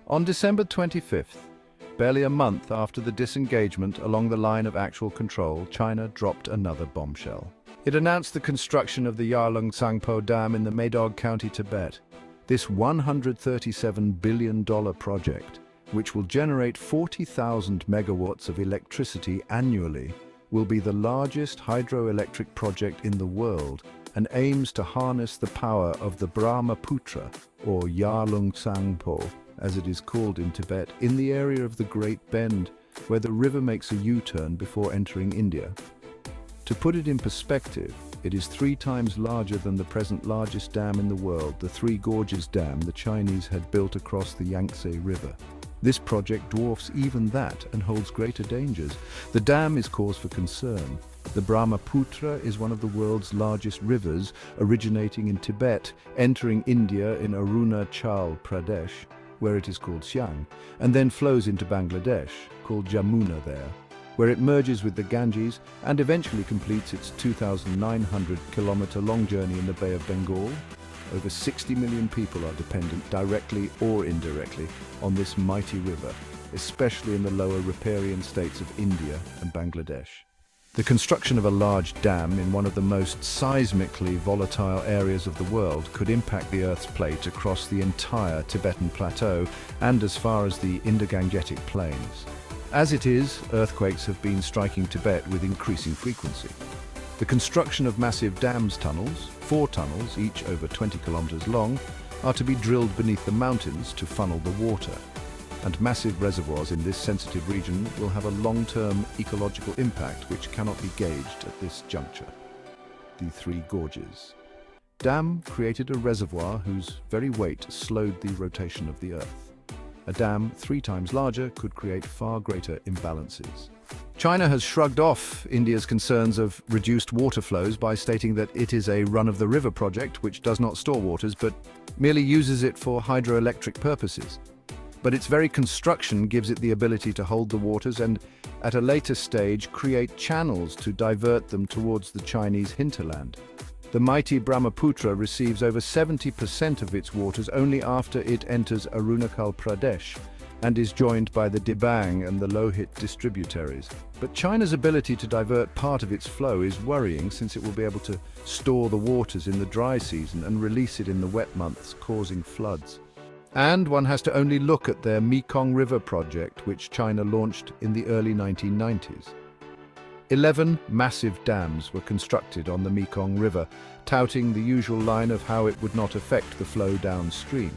On December 25th, barely a month after the disengagement along the line of actual control, China dropped another bombshell. It announced the construction of the Yarlung Tsangpo Dam in the Meidog County, Tibet. This $137 billion project, which will generate 40,000 megawatts of electricity annually, will be the largest hydroelectric project in the world and aims to harness the power of the Brahmaputra, or Yarlung Tsangpo, as it is called in Tibet, in the area of the Great Bend, where the river makes a U-turn before entering India. To put it in perspective, it is 3 times larger than the present largest dam in the world, the Three Gorges Dam the Chinese had built across the Yangtze River. This project dwarfs even that and holds greater dangers. The dam is cause for concern. The Brahmaputra is one of the world's largest rivers, originating in Tibet, entering India in Arunachal Pradesh, where it is called Siang, and then flows into Bangladesh, called Jamuna there, where it merges with the Ganges and eventually completes its 2,900-kilometer-long journey in the Bay of Bengal. Over 60 million people are dependent, directly or indirectly, on this mighty river, especially in the lower riparian states of India and Bangladesh. The construction of a large dam in one of the most seismically volatile areas of the world could impact the Earth's plate across the entire Tibetan plateau and as far as the Indo-Gangetic plains. As it is, earthquakes have been striking Tibet with increasing frequency. The construction of massive tunnels, 4 tunnels, each over 20 kilometers long, are to be drilled beneath the mountains to funnel the water. And massive reservoirs in this sensitive region will have a long-term ecological impact which cannot be gauged at this juncture. The Three Gorges Dam created a reservoir whose very weight slowed the rotation of the Earth. A dam 3 times larger could create far greater imbalances. China has shrugged off India's concerns of reduced water flows by stating that it is a run-of-the-river project which does not store waters but merely uses it for hydroelectric purposes. But its very construction gives it the ability to hold the waters and, at a later stage, create channels to divert them towards the Chinese hinterland. The mighty Brahmaputra receives over 70% of its waters only after it enters Arunachal Pradesh and is joined by the Dibang and the Lohit distributaries. But China's ability to divert part of its flow is worrying, since it will be able to store the waters in the dry season and release it in the wet months, causing floods. And one has to only look at their Mekong River project, which China launched in the early 1990s. 11 massive dams were constructed on the Mekong River, touting the usual line of how it would not affect the flow downstream.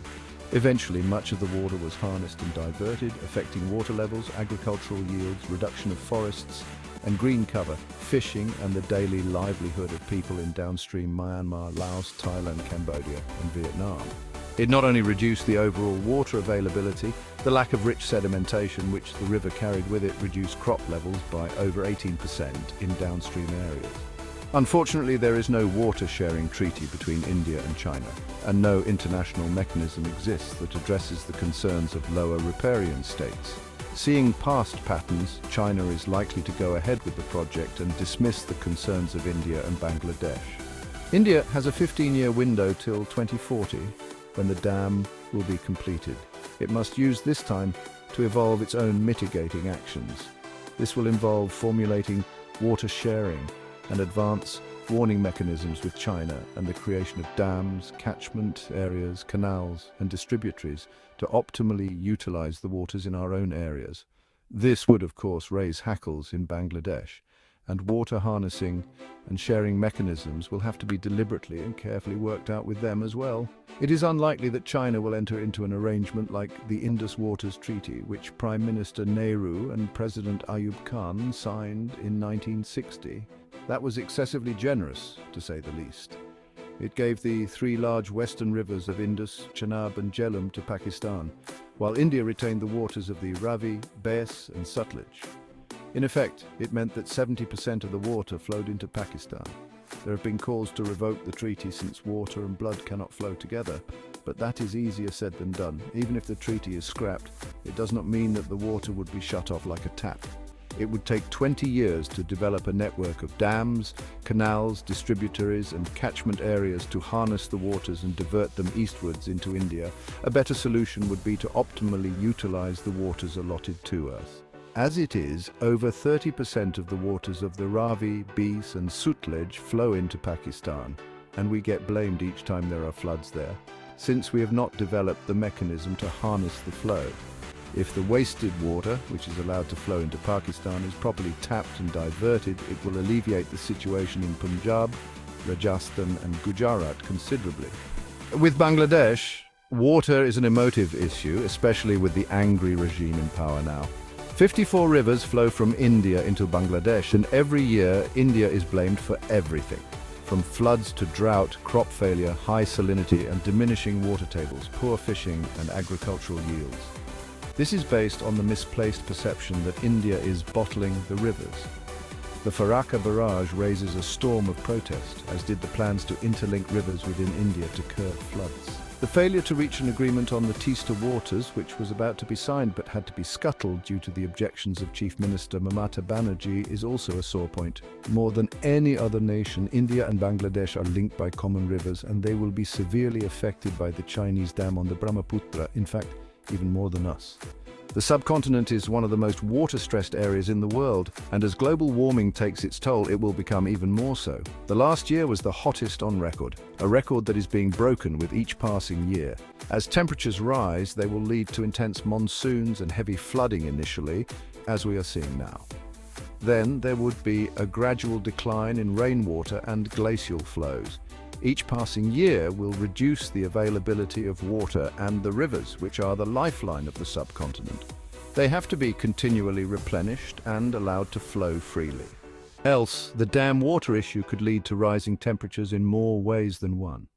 Eventually, much of the water was harnessed and diverted, affecting water levels, agricultural yields, reduction of forests and green cover, fishing and the daily livelihood of people in downstream Myanmar, Laos, Thailand, Cambodia and Vietnam. It not only reduced the overall water availability, the lack of rich sedimentation which the river carried with it reduced crop levels by over 18% in downstream areas. Unfortunately, there is no water-sharing treaty between India and China, and no international mechanism exists that addresses the concerns of lower riparian states. Seeing past patterns, China is likely to go ahead with the project and dismiss the concerns of India and Bangladesh. India has a 15-year window till 2040, when the dam will be completed. It must use this time to evolve its own mitigating actions. This will involve formulating water sharing and advance warning mechanisms with China and the creation of dams, catchment areas, canals and distributaries to optimally utilize the waters in our own areas. This would, of course, raise hackles in Bangladesh, and water harnessing and sharing mechanisms will have to be deliberately and carefully worked out with them as well. It is unlikely that China will enter into an arrangement like the Indus Waters Treaty, which Prime Minister Nehru and President Ayub Khan signed in 1960. That was excessively generous, to say the least. It gave the 3 large western rivers of Indus, Chenab and Jhelum to Pakistan, while India retained the waters of the Ravi, Beas and Sutlej. In effect, it meant that 70% of the water flowed into Pakistan. There have been calls to revoke the treaty since water and blood cannot flow together, but that is easier said than done. Even if the treaty is scrapped, it does not mean that the water would be shut off like a tap. It would take 20 years to develop a network of dams, canals, distributaries and catchment areas to harness the waters and divert them eastwards into India. A better solution would be to optimally utilize the waters allotted to us. As it is, over 30% of the waters of the Ravi, Beas and Sutlej flow into Pakistan, and we get blamed each time there are floods there, since we have not developed the mechanism to harness the flow. If the wasted water, which is allowed to flow into Pakistan, is properly tapped and diverted, it will alleviate the situation in Punjab, Rajasthan and Gujarat considerably. With Bangladesh, water is an emotive issue, especially with the angry regime in power now. 54 rivers flow from India into Bangladesh, and every year India is blamed for everything, from floods to drought, crop failure, high salinity and diminishing water tables, poor fishing and agricultural yields. This is based on the misplaced perception that India is bottling the rivers. The Farakka barrage raises a storm of protest, as did the plans to interlink rivers within India to curb floods. The failure to reach an agreement on the Teesta waters, which was about to be signed but had to be scuttled due to the objections of Chief Minister Mamata Banerjee, is also a sore point. More than any other nation, India and Bangladesh are linked by common rivers, and they will be severely affected by the Chinese dam on the Brahmaputra, in fact, even more than us. The subcontinent is one of the most water-stressed areas in the world, and as global warming takes its toll, it will become even more so. The last year was the hottest on record, a record that is being broken with each passing year. As temperatures rise, they will lead to intense monsoons and heavy flooding initially, as we are seeing now. Then there would be a gradual decline in rainwater and glacial flows. Each passing year will reduce the availability of water and the rivers, which are the lifeline of the subcontinent. They have to be continually replenished and allowed to flow freely. Else, the dam water issue could lead to rising temperatures in more ways than one.